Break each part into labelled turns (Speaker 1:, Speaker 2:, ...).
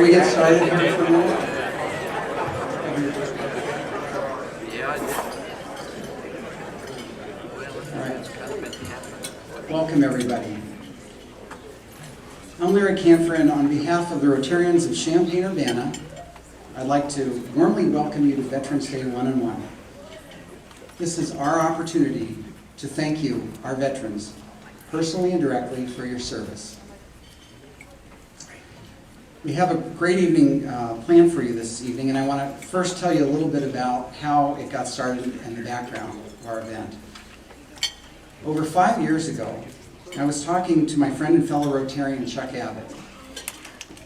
Speaker 1: we get started here for a minute? All right. Welcome, everybody. I'm Larry Canfer, and on behalf of the Rotarians of Champaign-Urbana, I'd like to warmly welcome you to Veterans Day 1-on-1. This is our opportunity to thank you, our veterans, personally and directly for your service. We have a great evening planned for you this evening, and I want to first tell you a little bit about how it got started and the background of our event. Over 5 years ago, I was talking to my friend and fellow Rotarian Chuck Abbott.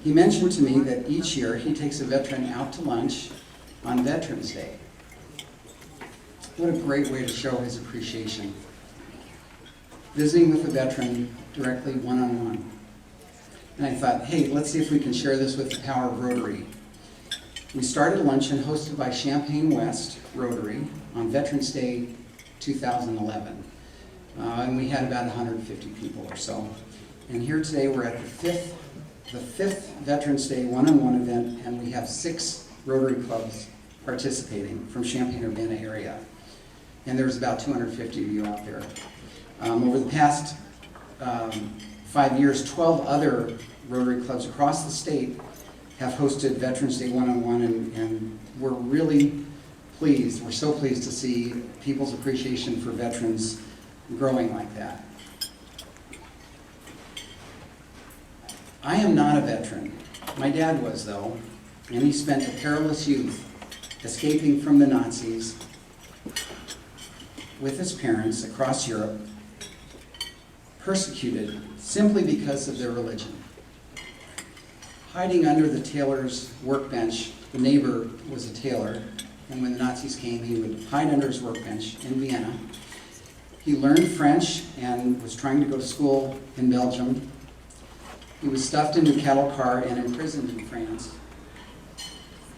Speaker 1: He mentioned to me that each year he takes a veteran out to lunch on Veterans Day. What a great way to show his appreciation. Visiting with a veteran directly one-on-one. And I thought, hey, let's see if we can share this with the power of Rotary. We started a luncheon hosted by Champaign West Rotary on Veterans Day 2011. And we had about 150 people or so. And here today we're at the fifth Veterans Day one-on-one event, and we have 6 Rotary clubs participating from Champaign-Urbana area. And there's about 250 of you out there. Over the past 5 years, 12 other Rotary clubs across the state have hosted Veterans Day one-on-one, and we're really pleased. We're so pleased to see people's appreciation for veterans growing like that. I am not a veteran. My dad was, though, and he spent a perilous youth escaping from the Nazis with his parents across Europe, persecuted simply because of their religion. Hiding under the tailor's workbench, the neighbor was a tailor, and when the Nazis came, he would hide under his workbench in Vienna. He learned French and was trying to go to school in Belgium. He was stuffed into a cattle car and imprisoned in France.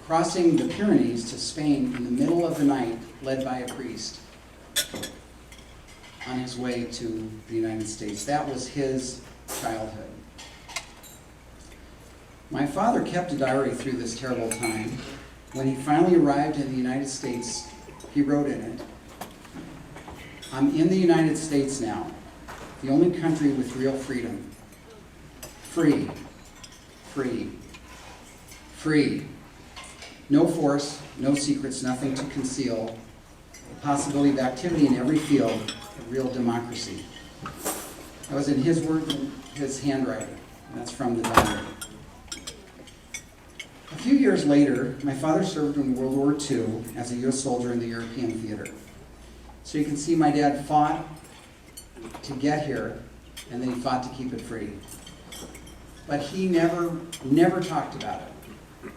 Speaker 1: Crossing the Pyrenees to Spain in the middle of the night, led by a priest, on his way to the United States. That was his childhood. My father kept a diary through this terrible time. When he finally arrived in the United States, he wrote in it, "I'm in the United States now, the only country with real freedom. Free, free, free. No force, no secrets, nothing to conceal. The possibility of activity in every field, a real democracy." That was in his words and his handwriting. That's from the diary. A few years later, my father served in World War II as a U.S. soldier in the European theater. So you can see my dad fought to get here, and then he fought to keep it free. But he never talked about it.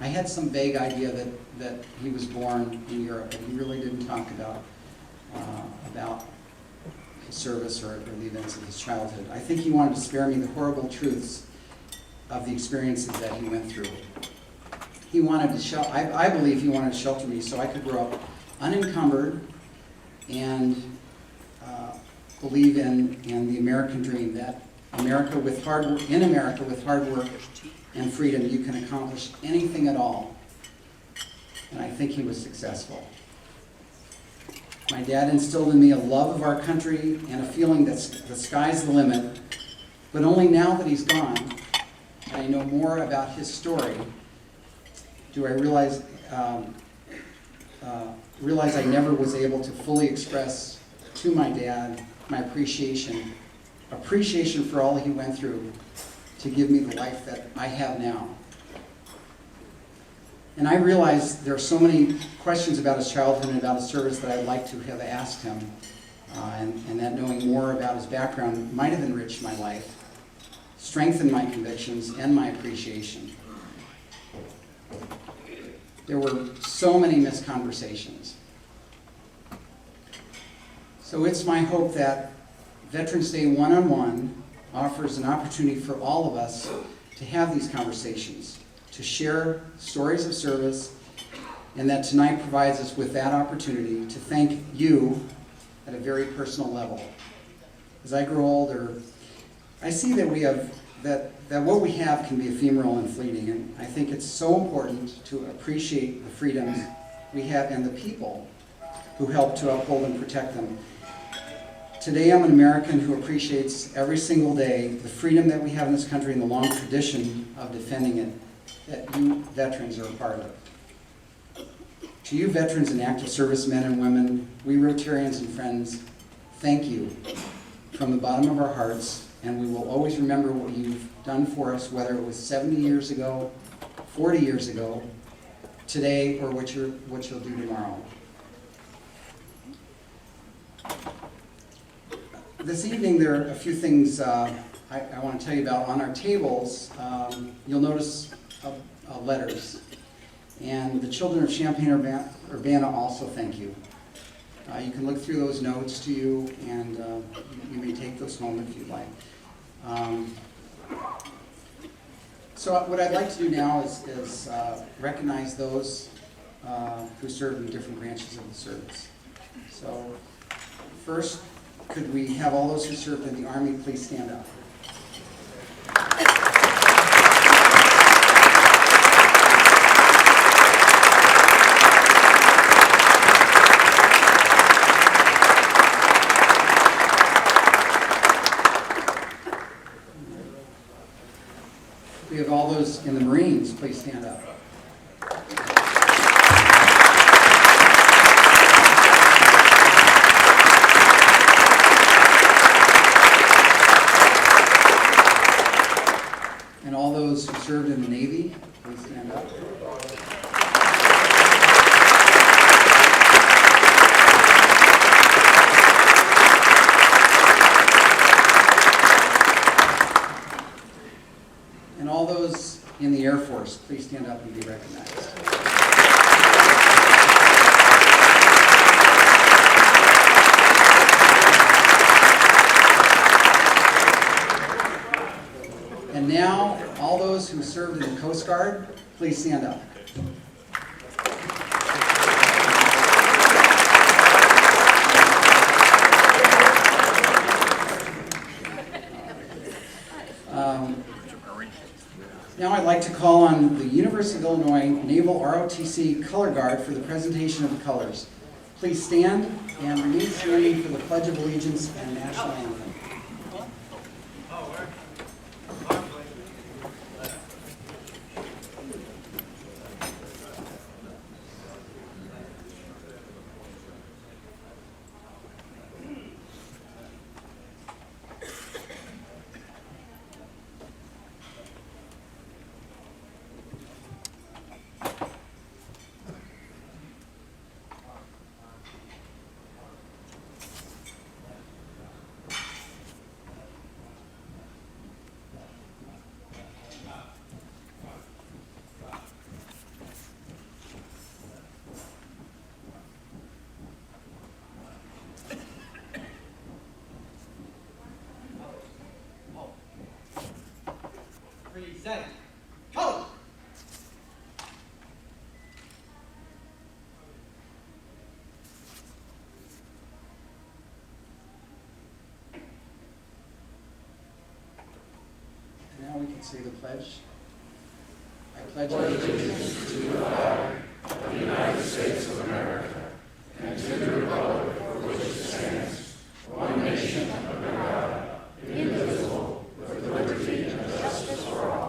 Speaker 1: I had some vague idea that he was born in Europe, but he really didn't talk about his service or the events of his childhood. I think he wanted to spare me the horrible truths of the experiences that he went through. He wanted to I believe he wanted to shelter me so I could grow up unencumbered and believe in the American dream, that in America with hard work and freedom, you can accomplish anything at all. And I think he was successful. My dad instilled in me a love of our country and a feeling that the sky's the limit, but only now that he's gone, and I know more about his story, do I realize I never was able to fully express to my dad my appreciation for all he went through to give me the life that I have now. And I realize there are so many questions about his childhood and about his service that I'd like to have asked him, and that knowing more about his background might have enriched my life, strengthened my convictions and my appreciation. There were so many missed conversations. So it's my hope that Veterans Day one-on-one offers an opportunity for all of us to have these conversations, to share stories of service, and that tonight provides us with that opportunity to thank you at a very personal level. As I grow older, I see that we have that what we have can be ephemeral and fleeting, and I think it's so important to appreciate the freedoms we have and the people who help to uphold and protect them. Today I'm an American who appreciates every single day the freedom that we have in this country and the long tradition of defending it that you veterans are a part of. To you veterans and active service men and women, we Rotarians and friends, thank you from the bottom of our hearts, and we will always remember what you've done for us, whether it was 70 years ago, 40 years ago, today, or what you'll do tomorrow. This evening there are a few things I want to tell you about. On our tables, you'll notice letters. And the children of Champaign-Urbana also thank you. You can look through those notes to you, and you may take those home if you'd like. So what I'd like to do now is recognize those who serve in different branches of the service. So first, could we have all those who served in the Army please stand up? We have all those in the Marines, please stand up. And all those who served in the Navy, please stand up. And all those in the Air Force, please stand up and be recognized. And now, all those who served in the Coast Guard, please stand up. Now I'd like to call on the University of Illinois Naval ROTC Color Guard for the presentation of the colors. Please stand and remain standing for the Pledge of Allegiance and National Anthem.
Speaker 2: Present. Go!
Speaker 1: Now we can say the pledge. I pledge allegiance to the flag of the United States of America and to the republic for which it stands, one nation under God, indivisible, with liberty and justice for all.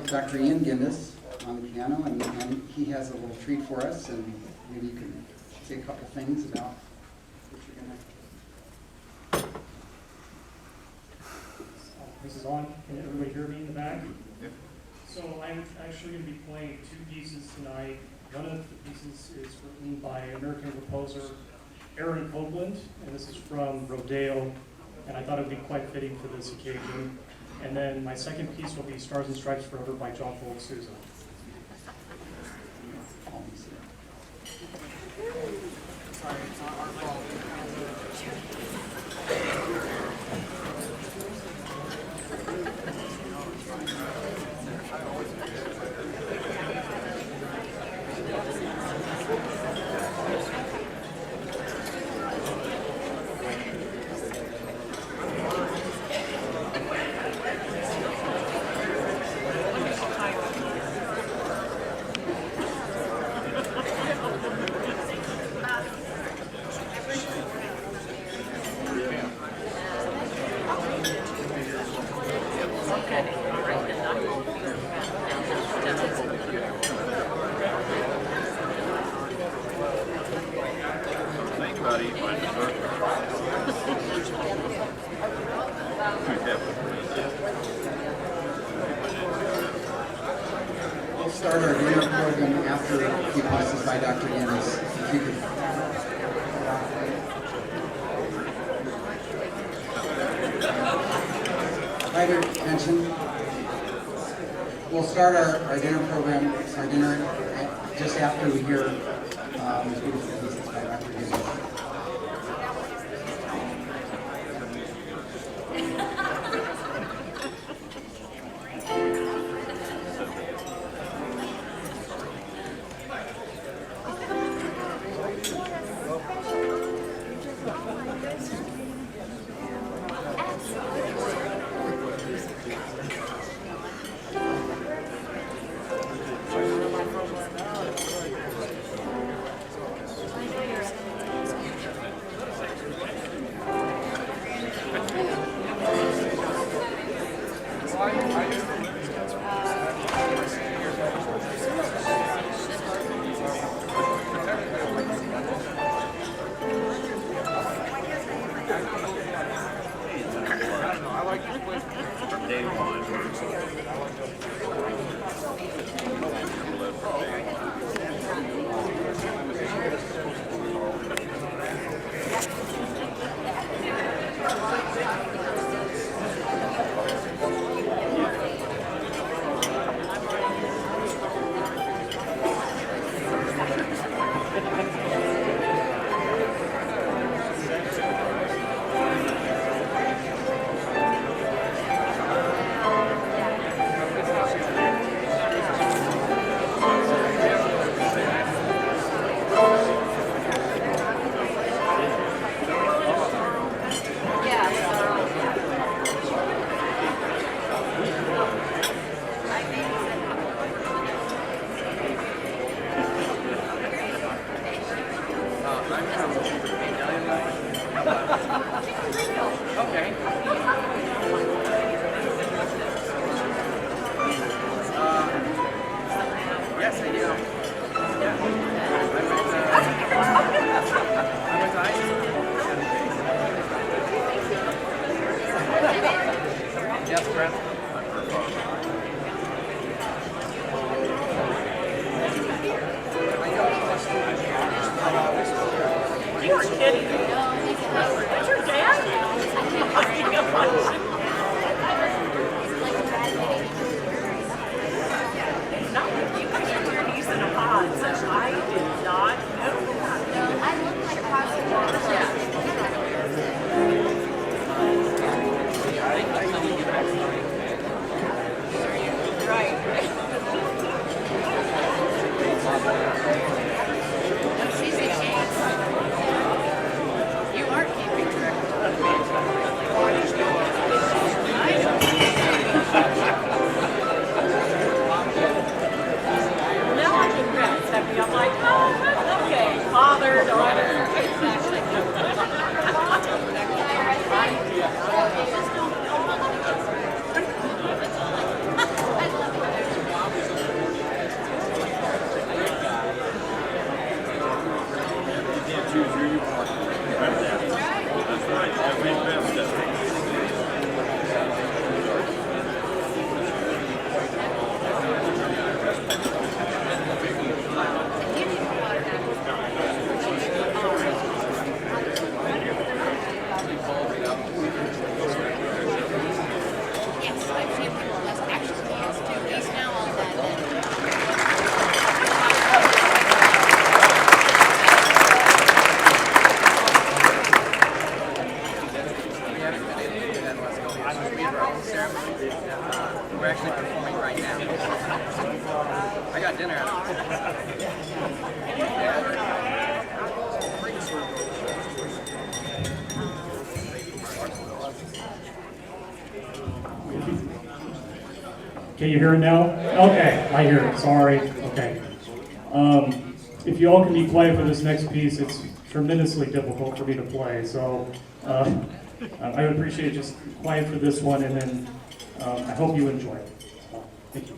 Speaker 1: Dr. Ian Gindis on the piano, and he has a little treat for us, and maybe you can say a couple things about what you're going to...
Speaker 3: This is on. Can everybody hear me in the back? Yep. So I'm actually going to be playing two pieces tonight. One of the pieces is written by American composer Aaron Copeland, and this is from Rodeo, and I thought it would be quite fitting for this occasion. And then my second piece will be Stars and Stripes Forever by John Paul Sousa.
Speaker 2: Sorry, it's not our fault.
Speaker 1: We'll start our dinner program after the pieces by Dr. Gindis. If you could. Right here, attention. We'll start our dinner program, just after we hear these beautiful pieces by Dr. Gindis.
Speaker 2: ceremony. We're actually performing right now. I got dinner out.
Speaker 3: Can you hear it now? Okay, I hear it. Sorry. Okay. If you all can be quiet for this next piece, it's tremendously difficult for me to play. So I would appreciate just quiet for this one, and then I hope you enjoy it. Thank you.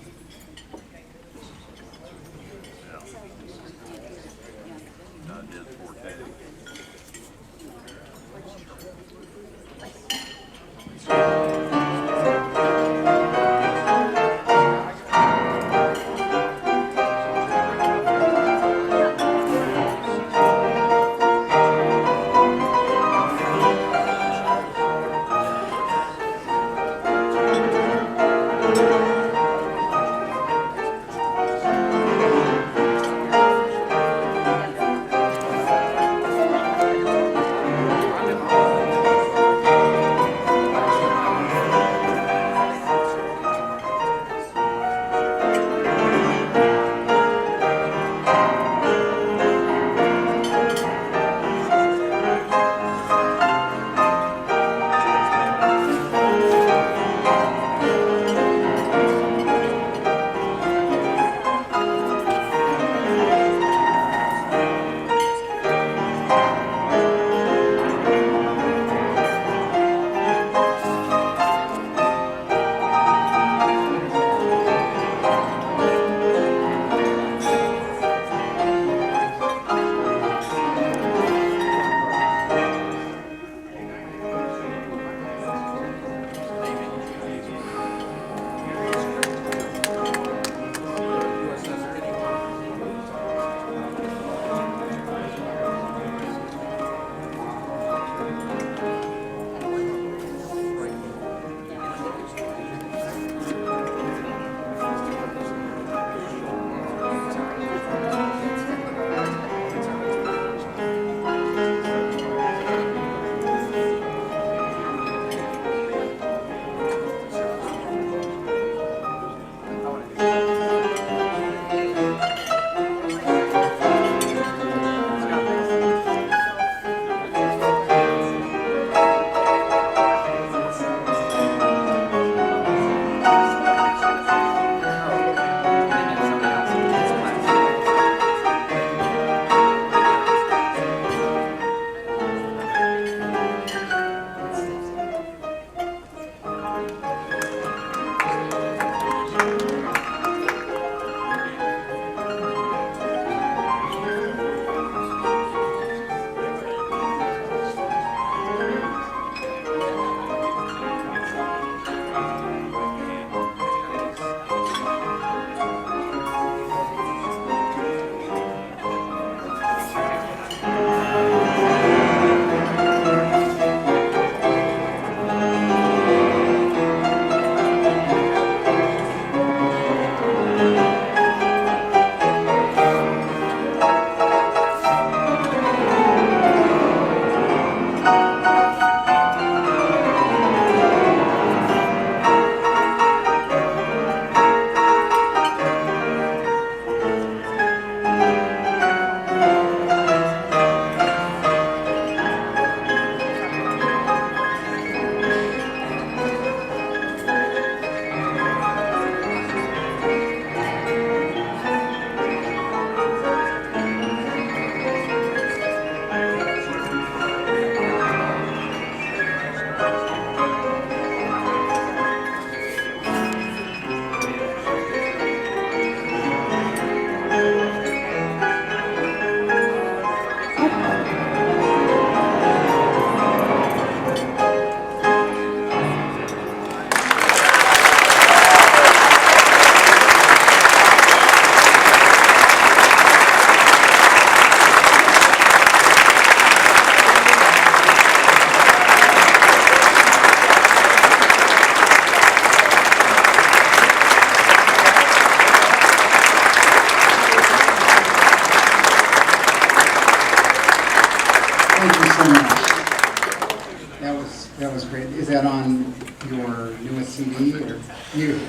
Speaker 1: That was great. Is that on your newest CD? Me or you?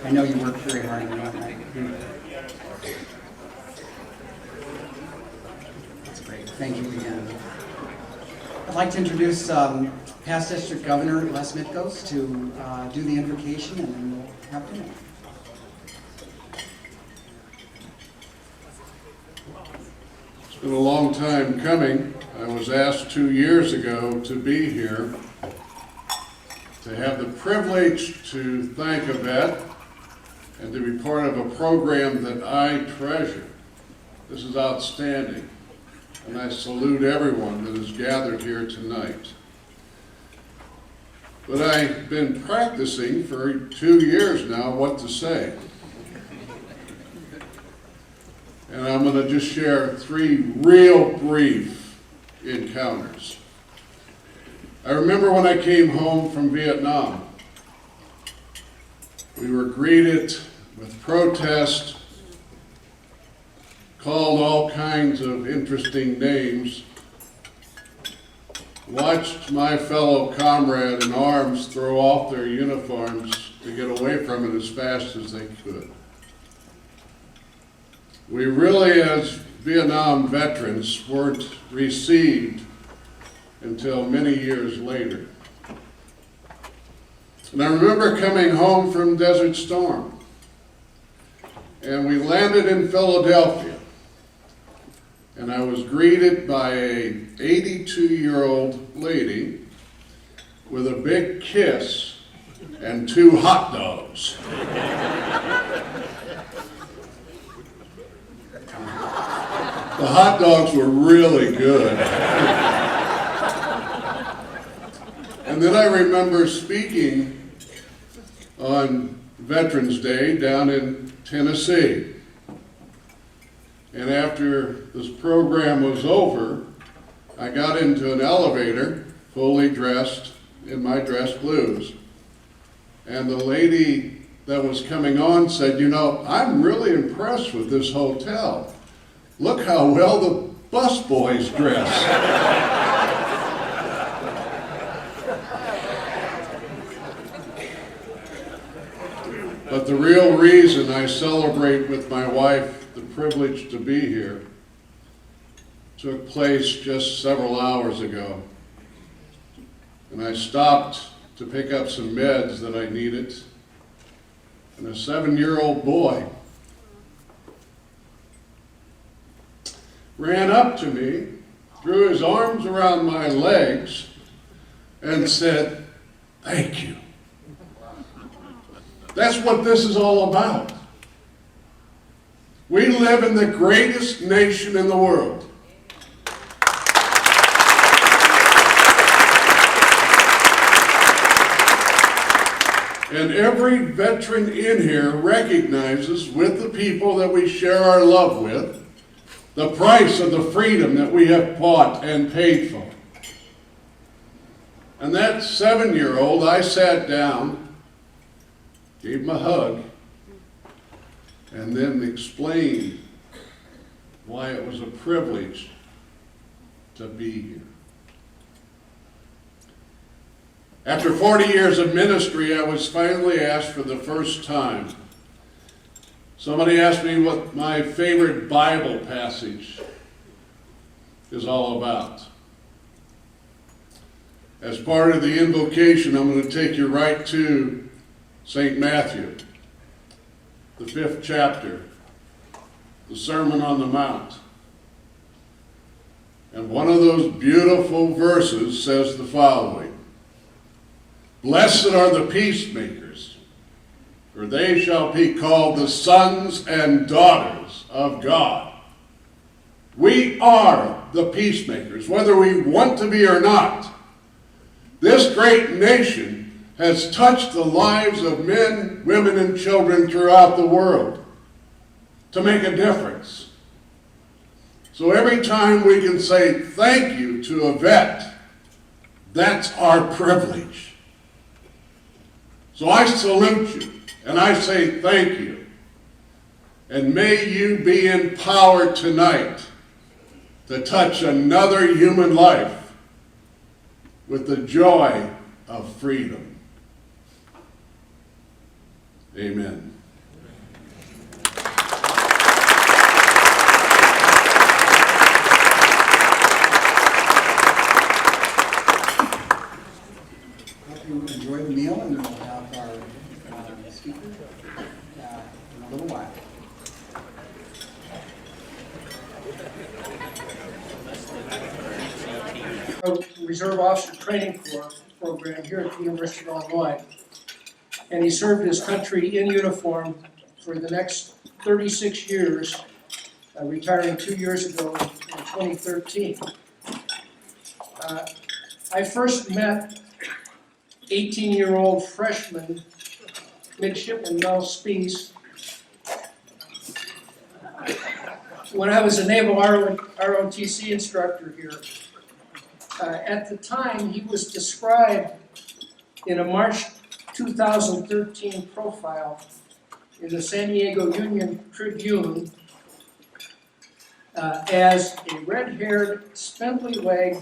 Speaker 1: I know you work very hard on that, right? That's great. Thank you again. I'd like to introduce past District Governor Les Mitgos to do the invocation, and then we'll have dinner.
Speaker 4: It's been a long time coming. I was asked 2 years ago to be here to have the privilege to thank a vet and to be part of a program that I treasure. This is outstanding, and I salute everyone that is gathered here tonight. But I've been practicing for 2 years now what to say. And I'm going to just share 3 real brief encounters. I remember when I came home from Vietnam. We were greeted with protest, called all kinds of interesting names, watched my fellow comrade in arms throw off their uniforms to get away from it as fast as they could. We really, as Vietnam veterans, weren't received until many years later. And I remember coming home from Desert Storm, and we landed in Philadelphia, and I was greeted by a 82-year-old lady with a big kiss and 2 hot dogs. The hot dogs were really good. And then I remember speaking on Veterans Day down in Tennessee. And after this program was over, I got into an elevator, fully dressed in my dress blues. And the lady that was coming on said, "You know, I'm really impressed with this hotel. Look how well the busboys dress." But the real reason I celebrate with my wife the privilege to be here took place just several hours ago. And I stopped to pick up some meds that I needed. And a 7-year-old boy ran up to me, threw his arms around my legs, and said, "Thank you." That's what this is all about. We live in the greatest nation in the world. And every veteran in here recognizes, with the people that we share our love with, the price of the freedom that we have bought and paid for. And that 7-year-old, I sat down, gave him a hug, and then explained why it was a privilege to be here. After 40 years of ministry, I was finally asked for the first time. Somebody asked me what my favorite Bible passage is all about. As part of the invocation, I'm going to take you right to St. Matthew, the 5th chapter, the Sermon on the Mount. And one of those beautiful verses says the following: "Blessed are the peacemakers, for they shall be called the sons and daughters of God." We are the peacemakers, whether we want to be or not. This great nation has touched the lives of men, women, and children throughout the world to make a difference. So every time we can say thank you to a vet, that's our privilege. So I salute you, and I say thank you. And may you be empowered tonight to touch another human life with the joy of freedom. Amen.
Speaker 1: Hope you enjoy the meal, and we'll have our speaker in a little while.
Speaker 5: Reserve Officer Training Corps program here at the University of Illinois. And he served his country in uniform for the next 36 years, retiring 2 years ago in 2013. I first met 18-year-old freshman midshipman Mel Spees when I was a Naval ROTC instructor here. At the time, he was described in a March 2013 profile in the San Diego Union Tribune as a red-haired, spindly-legged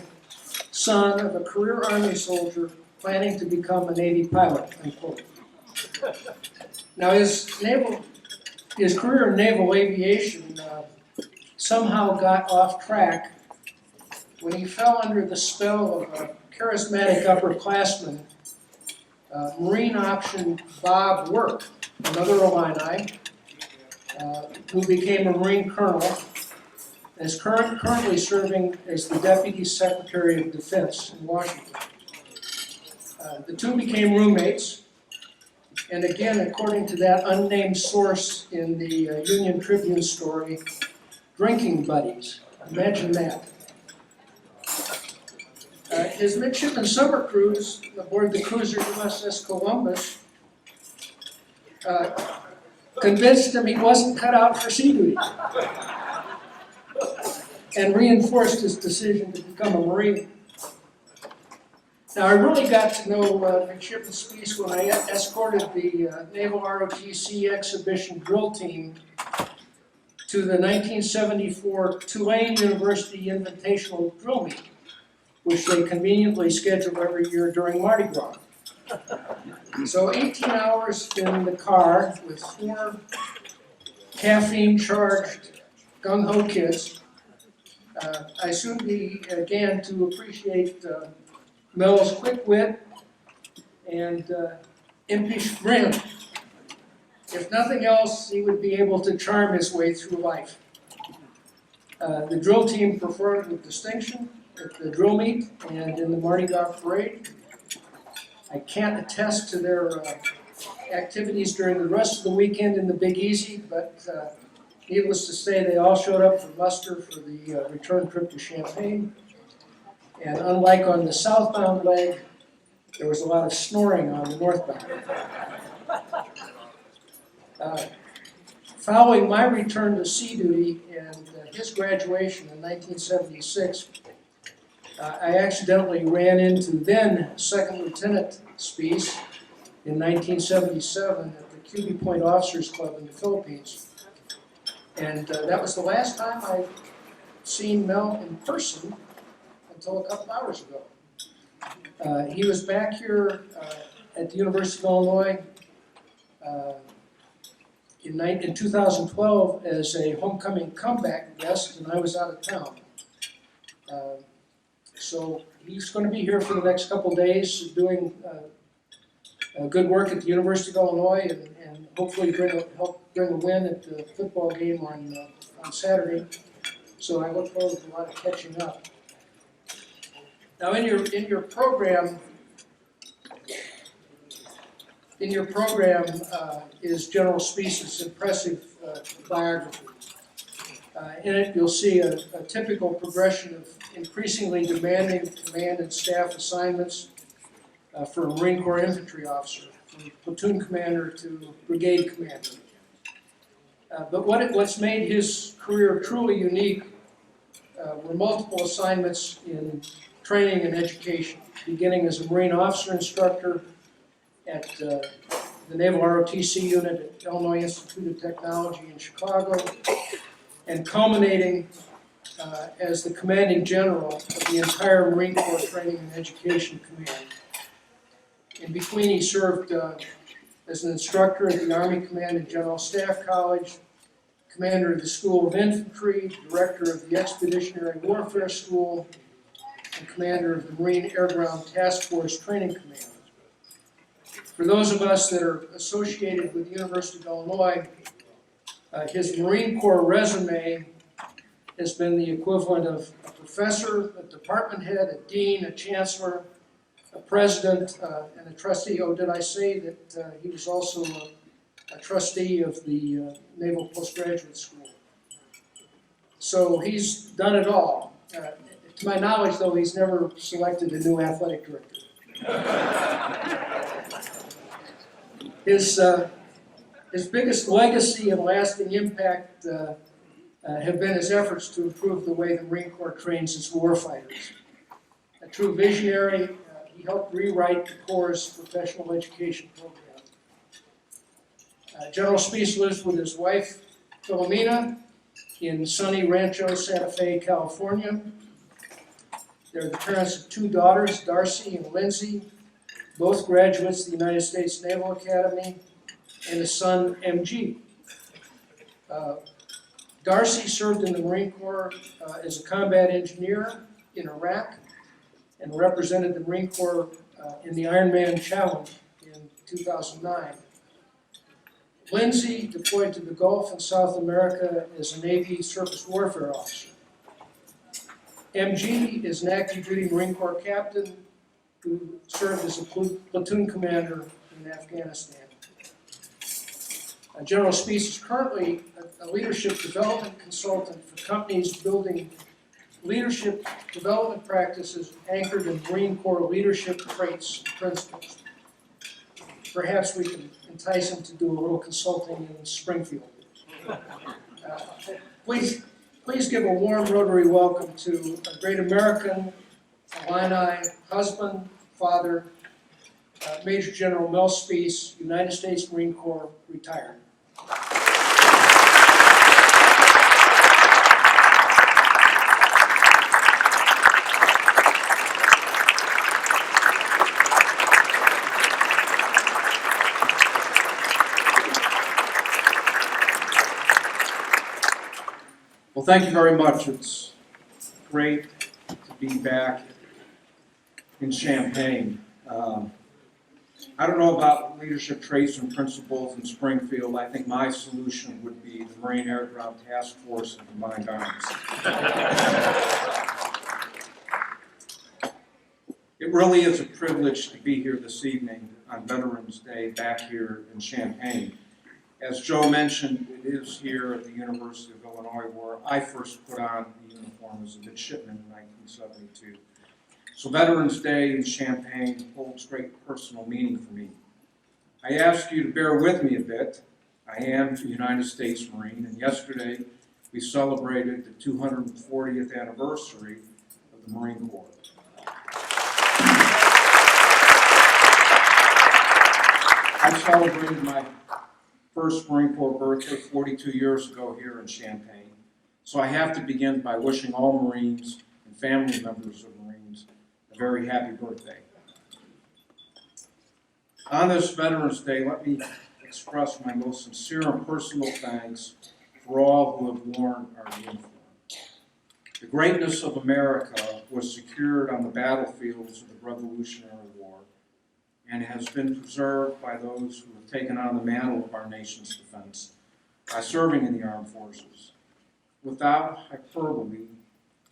Speaker 5: son of a career Army soldier planning to become a Navy pilot, unquote. Now, his career in naval aviation somehow got off track when he fell under the spell of a charismatic upperclassman, Marine Option Bob Work, another Illini, who became a Marine colonel, and is currently serving as the Deputy Secretary of Defense in Washington. The two became roommates, and again, according to that unnamed source in the Union Tribune story, drinking buddies. Imagine that. His midshipman summer cruise aboard the cruiser USS Columbus convinced him he wasn't cut out for sea duty and reinforced his decision to become a Marine. Now, I really got to know Midshipman Spees when I escorted the Naval ROTC exhibition drill team to the 1974 Tulane University Invitational Drill Meet, which they conveniently schedule every year during Mardi Gras. So 18 hours in the car with 4 caffeine-charged gung-ho kids, I soon began to appreciate Mel's quick wit and impish grin. If nothing else, he would be able to charm his way through life. The drill team performed with distinction at the drill meet and in the Mardi Gras parade. I can't attest to their activities during the rest of the weekend in the Big Easy, but needless to say, they all showed up for muster for the return trip to Champaign. And unlike on the southbound leg, there was a lot of snoring on the northbound. Following my return to sea duty and his graduation in 1976, I accidentally ran into then Second Lieutenant Spees in 1977 at the Cuby Point Officers Club in the Philippines. And that was the last time I'd seen Mel in person until a couple hours ago. He was back here at the University of Illinois in 2012 as a homecoming comeback guest, and I was out of town. So he's going to be here for the next couple days doing good work at the University of Illinois and hopefully help bring a win at the football game on Saturday. So I look forward to a lot of catching up. Now in your program is General Spees' impressive biography. In it, you'll see a typical progression of increasingly demanding command and staff assignments for a Marine Corps infantry officer, from platoon commander to brigade commander. But what's made his career truly unique were multiple assignments in training and education, beginning as a Marine officer instructor at the Naval ROTC unit at Illinois Institute of Technology in Chicago, and culminating as the commanding general of the entire Marine Corps Training and Education Command. In between, he served as an instructor at the Army Command and General Staff College, commander of the School of Infantry, director of the Expeditionary Warfare School, and commander of the Marine Air Ground Task Force Training Command. For those of us that are associated with the University of Illinois, his Marine Corps resume has been the equivalent of a professor, a department head, a dean, a chancellor, a president, and a trustee. Oh, did I say that he was also a trustee of the Naval Postgraduate School? So he's done it all. To my knowledge, though, he's never selected a new athletic director. His biggest legacy and lasting impact have been his efforts to improve the way the Marine Corps trains its warfighters. A true visionary, he helped rewrite the Corps' professional education program. General Speece lives with his wife, Philomena, in sunny Rancho Santa Fe, California. They're the parents of two daughters, Darcy and Lindsay, both graduates of the United States Naval Academy, and a son, MG. Darcy served in the Marine Corps as a combat engineer in Iraq and represented the Marine Corps in the Ironman Challenge in 2009. Lindsay deployed to the Gulf and South America as a Navy surface warfare officer. MG is an active duty Marine Corps captain who served as a platoon commander in Afghanistan. General Speece is currently a leadership development consultant for companies building leadership development practices anchored in Marine Corps leadership traits and principles. Perhaps we can entice him to do a little consulting in Springfield. Please give a warm Rotary welcome to a great American, Illini husband, father, Major General Mel Speece, United States Marine Corps, retired.
Speaker 6: Well, thank you very much. It's great to be back in Champaign. I don't know about leadership traits and principles in Springfield. I think my solution would be the Marine Air Ground Task Force and Combined Arms. It really is a privilege to be here this evening on Veterans Day back here in Champaign. As Joe mentioned, it is here at the University of Illinois where I first put on the uniform as a midshipman in 1972. So Veterans Day in Champaign holds great personal meaning for me. I ask you to bear with me a bit. I am a United States Marine, and yesterday we celebrated the 240th anniversary of the Marine Corps. I celebrated my first Marine Corps birthday 42 years ago here in Champaign. So I have to begin by wishing all Marines and family members of Marines a very happy birthday. On this Veterans Day, let me express my most sincere and personal thanks for all who have worn our uniform. The greatness of America was secured on the battlefields of the Revolutionary War and has been preserved by those who have taken on the mantle of our nation's defense by serving in the armed forces. Without hyperbole,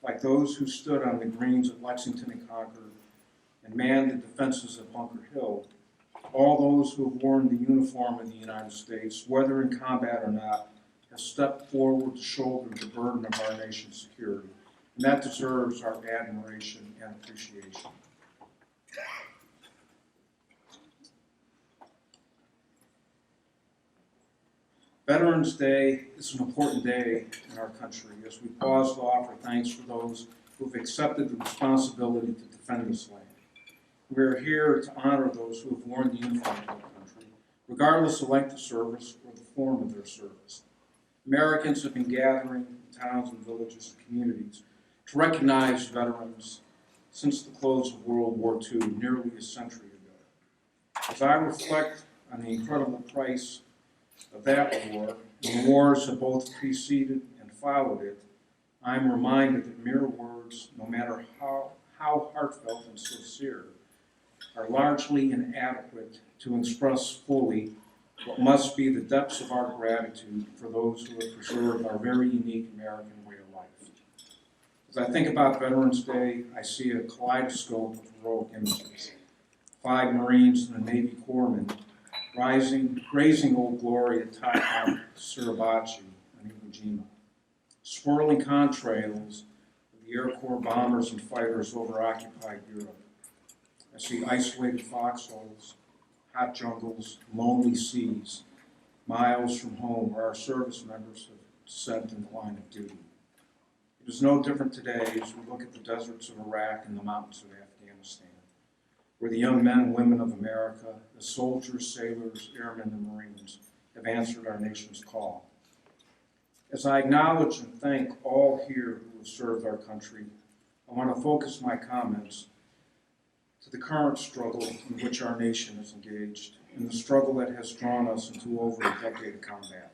Speaker 6: like those who stood on the greens at Lexington and Concord and manned the defenses of Bunker Hill, all those who have worn the uniform of the United States, whether in combat or not, have stepped forward to shoulder the burden of our nation's security. And that deserves our admiration and appreciation. Veterans Day is an important day in our country as we pause to offer thanks for those who have accepted the responsibility to defend this land. We are here to honor those who have worn the uniform of our country, regardless of length of service or the form of their service. Americans have been gathering in towns and villages and communities to recognize veterans since the close of World War II, nearly a century ago. As I reflect on the incredible price of that war, and the wars that both preceded and followed it, I'm reminded that mere words, no matter how heartfelt and sincere, are largely inadequate to express fully what must be the depths of our gratitude for those who have preserved our very unique American way of life. As I think about Veterans Day, I see a kaleidoscope of heroic images. 5 Marines and a Navy corpsman raising Old Glory atop Mount Suribachi on Iwo Jima. Swirling contrails of the Air Corps bombers and fighters over occupied Europe. I see isolated foxholes, hot jungles, lonely seas, miles from home where our service members have sent in the line of duty. It is no different today as we look at the deserts of Iraq and the mountains of Afghanistan, where the young men and women of America, the soldiers, sailors, airmen, and Marines, have answered our nation's call. As I acknowledge and thank all here who have served our country, I want to focus my comments to the current struggle in which our nation is engaged, and the struggle that has drawn us into over a decade of combat.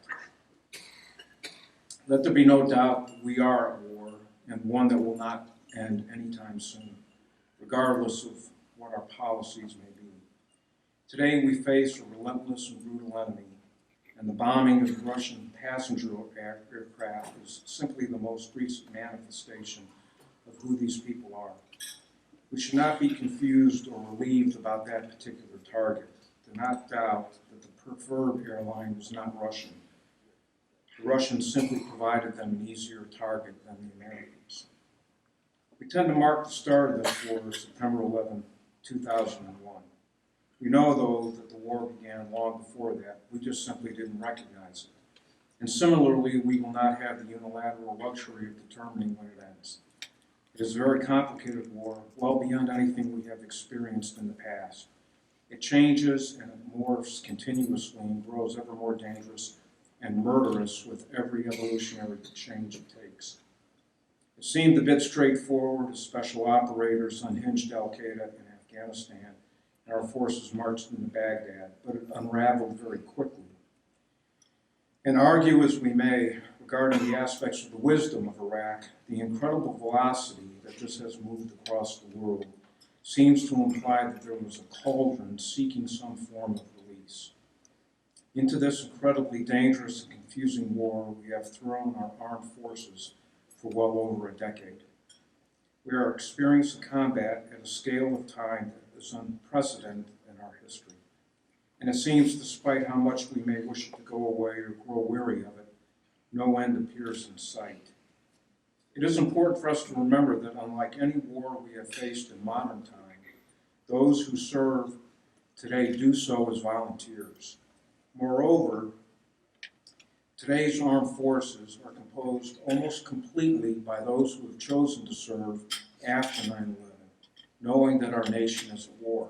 Speaker 6: Let there be no doubt that we are at war, and one that will not end anytime soon, regardless of what our policies may be. Today we face a relentless and brutal enemy, and the bombing of the Russian passenger aircraft is simply the most recent manifestation of who these people are. We should not be confused or relieved about that particular target. Do not doubt that the preferred airline was not Russian. The Russians simply provided them an easier target than the Americans. We tend to mark the start of this war September 11, 2001. We know, though, that the war began long before that. We just simply didn't recognize it. And similarly, we will not have the unilateral luxury of determining when it ends. It is a very complicated war, well beyond anything we have experienced in the past. It changes and it morphs continuously and grows ever more dangerous and murderous with every evolutionary change it takes. It seemed a bit straightforward as special operators unhinged Al-Qaeda in Afghanistan and our forces marched into Baghdad, but it unraveled very quickly. And argue as we may regarding the aspects of the wisdom of Iraq, the incredible velocity that this has moved across the world seems to imply that there was a cauldron seeking some form of release. Into this incredibly dangerous and confusing war, we have thrown our armed forces for well over a decade. We are experiencing combat at a scale of time that is unprecedented in our history. And it seems, despite how much we may wish it to go away or grow weary of it, no end appears in sight. It is important for us to remember that unlike any war we have faced in modern time, those who serve today do so as volunteers. Moreover, today's armed forces are composed almost completely by those who have chosen to serve after 9/11, knowing that our nation is at war.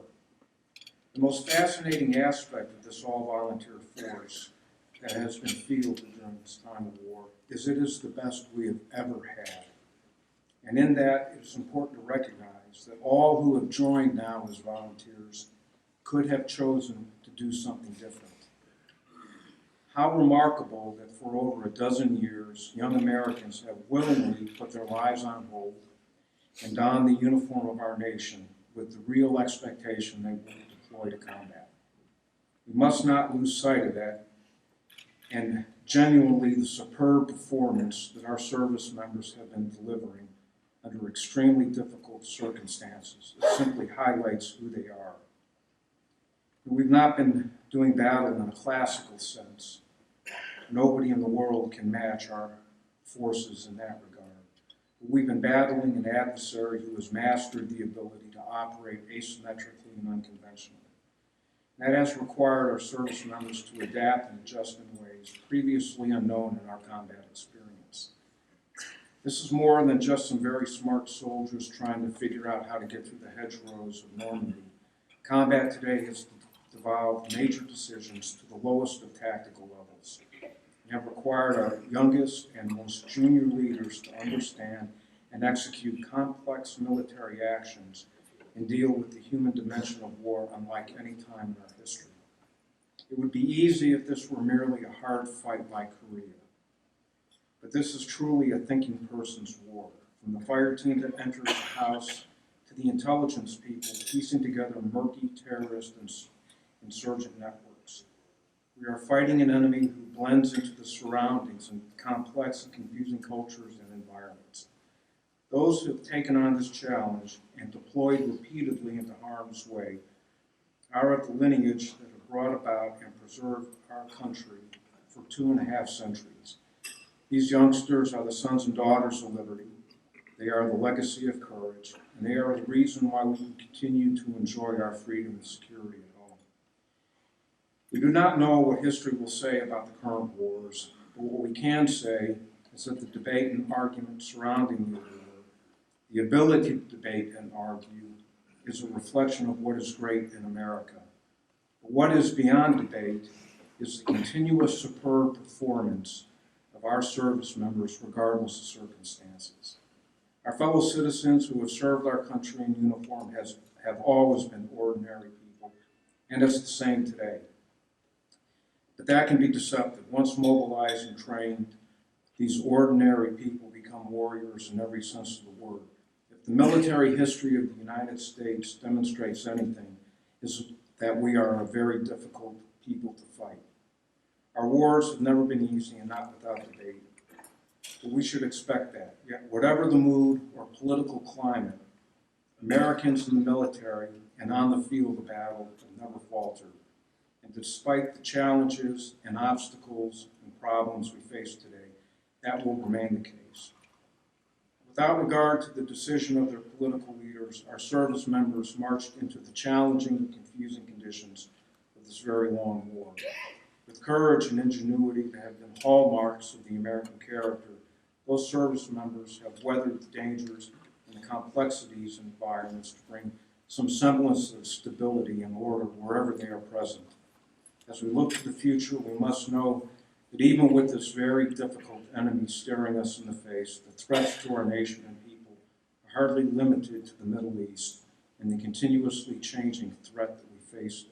Speaker 6: The most fascinating aspect of this all-volunteer force that has been fielded during this time of war is it is the best we have ever had. And in that, it is important to recognize that all who have joined now as volunteers could have chosen to do something different. How remarkable that for over a dozen years, young Americans have willingly put their lives on hold and donned the uniform of our nation with the real expectation they will deploy to combat. We must not lose sight of that and genuinely the superb performance that our service members have been delivering under extremely difficult circumstances. It simply highlights who they are. We've not been doing battle in a classical sense. Nobody in the world can match our forces in that regard. We've been battling an adversary who has mastered the ability to operate asymmetrically and unconventionally. That has required our service members to adapt and adjust in ways previously unknown in our combat experience. This is more than just some very smart soldiers trying to figure out how to get through the hedgerows of Normandy. Combat today has devolved major decisions to the lowest of tactical levels. We have required our youngest and most junior leaders to understand and execute complex military actions and deal with the human dimension of war unlike any time in our history. It would be easy if this were merely a hard fight like Korea. But this is truly a thinking person's war. From the fire team that enters the house to the intelligence people piecing together murky terrorist and insurgent networks. We are fighting an enemy who blends into the surroundings in complex and confusing cultures and environments. Those who have taken on this challenge and deployed repeatedly into harm's way are of the lineage that have brought about and preserved our country for 2.5 centuries. These youngsters are the sons and daughters of liberty. They are the legacy of courage, and they are the reason why we can continue to enjoy our freedom and security at home. We do not know what history will say about the current wars, but what we can say is that the debate and argument surrounding the war, the ability to debate and argue, is a reflection of what is great in America. But what is beyond debate is the continuous superb performance of our service members regardless of circumstances. Our fellow citizens who have served our country in uniform have always been ordinary people, and it's the same today. But that can be deceptive. Once mobilized and trained, these ordinary people become warriors in every sense of the word. If the military history of the United States demonstrates anything, is that we are a very difficult people to fight. Our wars have never been easy and not without debate. But we should expect that. Yet, whatever the mood or political climate, Americans in the military and on the field of battle have never faltered. And despite the challenges and obstacles and problems we face today, that will remain the case. Without regard to the decision of their political leaders, our service members marched into the challenging and confusing conditions of this very long war. With courage and ingenuity that have been hallmarks of the American character, those service members have weathered the dangers and the complexities and environments to bring some semblance of stability and order wherever they are present. As we look to the future, we must know that even with this very difficult enemy staring us in the face, the threats to our nation and people are hardly limited to the Middle East and the continuously changing threat that we face there.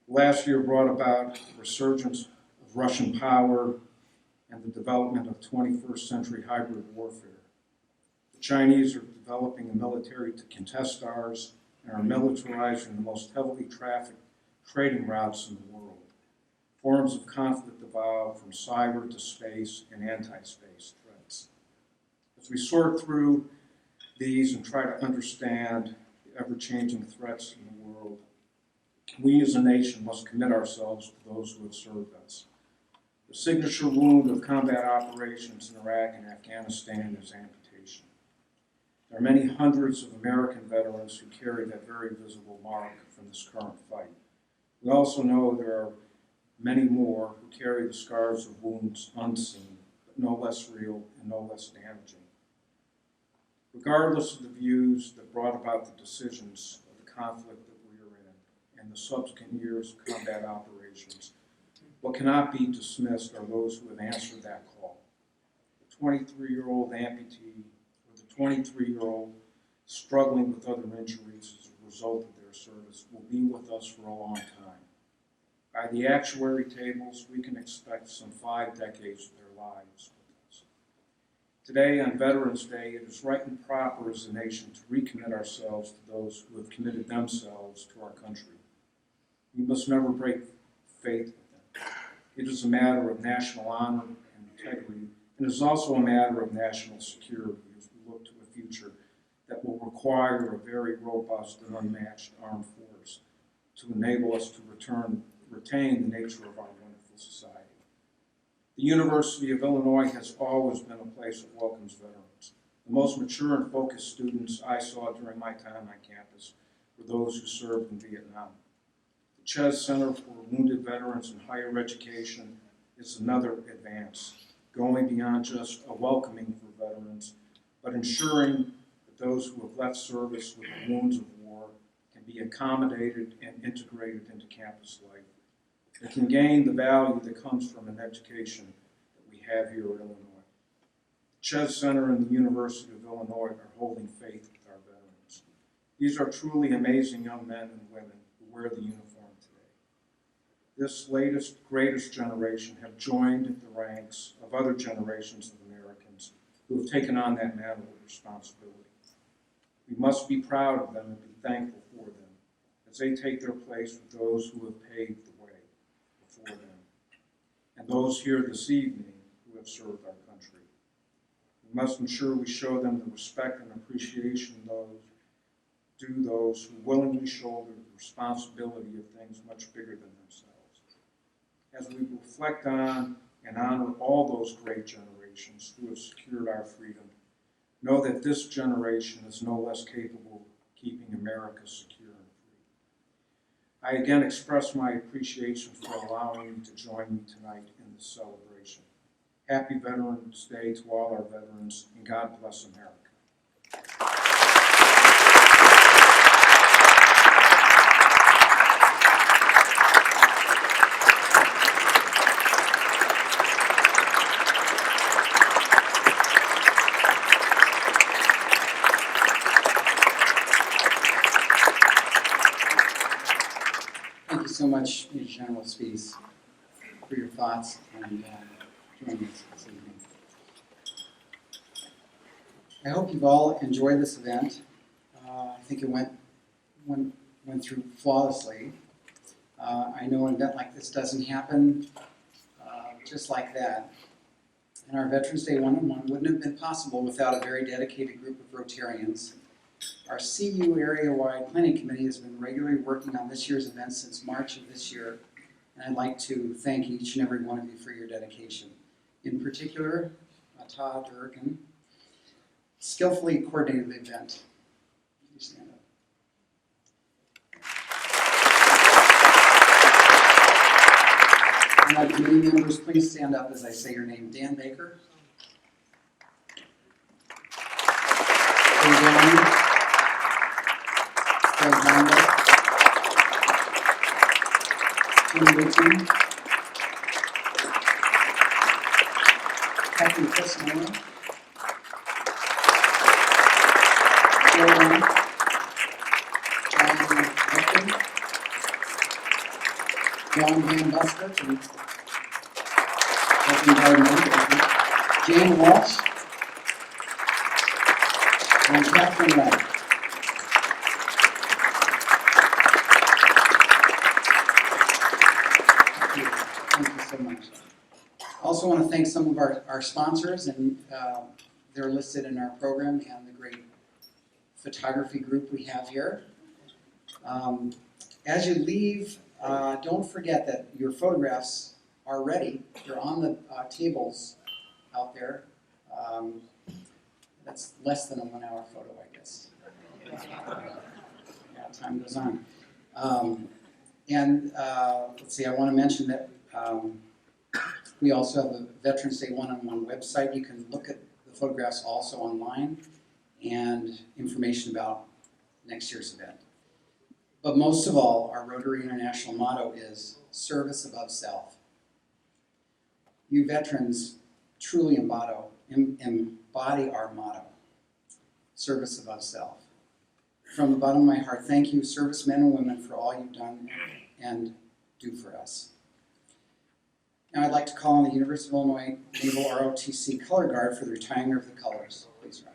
Speaker 6: Last year brought about the resurgence of Russian power and the development of 21st century hybrid warfare. The Chinese are developing a military to contest ours and are militarizing the most heavily trafficked trading routes in the world. Forms of conflict evolve from cyber to space and anti-space threats. As we sort through these and try to understand the ever-changing threats in the world, we as a nation must commit ourselves to those who have served us. The signature wound of combat operations in Iraq and Afghanistan is amputation. There are many hundreds of American veterans who carry that very visible mark from this current fight. We also know there are many more who carry the scars of wounds unseen, but no less real and no less damaging. Regardless of the views that brought about the decisions of the conflict that we are in and the subsequent years of combat operations, what cannot be dismissed are those who have answered that call. The 23-year-old amputee or the 23-year-old struggling with other injuries as a result of their service will be with us for a long time. By the actuary tables, we can expect some 5 decades of their lives with us. Today, on Veterans Day, it is right and proper as a nation to recommit ourselves to those who have committed themselves to our country. We must never break faith with them. It is a matter of national honor and integrity, and it is also a matter of national security as we look to a future that will require a very robust and unmatched armed force to enable us to retain the nature of our wonderful society. The University of Illinois has always been a place that welcomes veterans. The most mature and focused students I saw during my time on campus were those who served in Vietnam. The Ches Center for Wounded Veterans in Higher Education is another advance, going beyond just a welcoming for veterans, but ensuring that those who have left service with the wounds of war can be accommodated and integrated into campus life. They can gain the value that comes from an education that we have here at Illinois. The Ches Center and the University of Illinois are holding faith with our veterans. These are truly amazing young men and women who wear the uniform today. this latest, greatest generation have joined the ranks of other generations of Americans who have taken on that mantle of responsibility. We must be proud of them and be thankful for them as they take their place with those who have paved the way before them and those here this evening who have served our country. We must ensure we show them the respect and appreciation due those who willingly shoulder the responsibility of things much bigger than themselves. As we reflect on and honor all those great generations who have secured our freedom, know that this generation is no less capable of keeping America secure and free. I again express my appreciation for allowing me to join me tonight in this celebration. Happy Veterans Day to all our veterans, and God bless America.
Speaker 1: Thank you so much, Major General Spees, for your thoughts and joining us this evening. I hope you've all enjoyed this event. I think it went through flawlessly. I know an event like this doesn't happen just like that. And our Veterans Day one-on-one wouldn't have been possible without a very dedicated group of Rotarians. Our CU area-wide planning committee has been regularly working on this year's event since March of this year, and I'd like to thank each and every one of you for your dedication. In particular, Todd Durkin skillfully coordinated the event. You stand up. And our committee members, please stand up as I say your name. Dan Baker. Craig Lambert, Jim Whitson, Captain Chris Moore, Joe Long, John Hudson, John Van Buskett, and Captain Gardner, Jane Walsh, and Catherine Wright. Thank you so much. I also want to thank some of our sponsors, and they're listed in our program, and the great photography group we have here. As you leave, don't forget that your photographs are ready. They're on the tables out there. That's less than a 1 hour photo, I guess. Yeah, time goes on. Let's see, I want to mention that we also have a Veterans Day one-on-one website. You can look at the photographs also online and information about next year's event. But most of all, our Rotary International motto is service above self. You veterans truly embody our motto, service above self. From the bottom of my heart, thank you, servicemen and women, for all you've done and do for us. Now I'd like to call on the University of Illinois Naval ROTC Color Guard for the retiring of the colors. Please rise.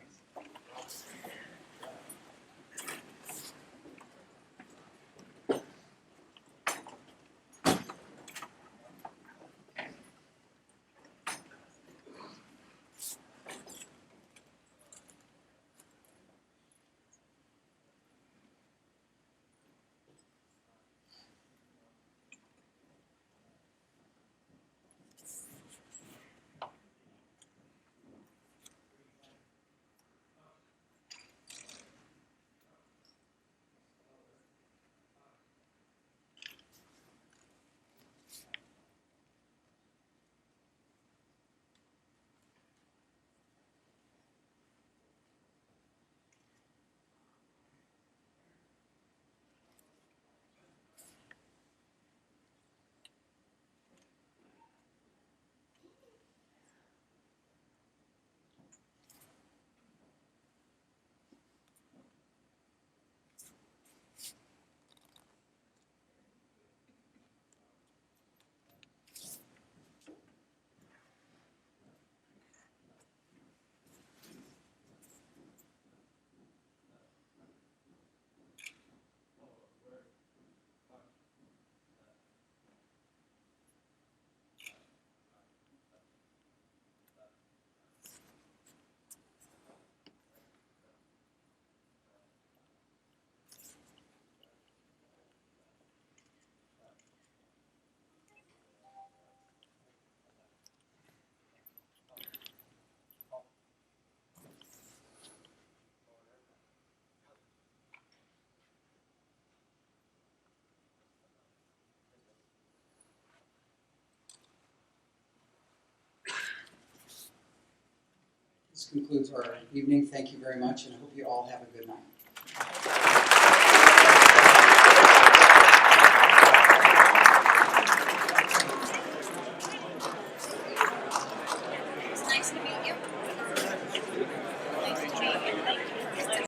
Speaker 1: concludes our evening. Thank you very much, and I hope you all have a good night.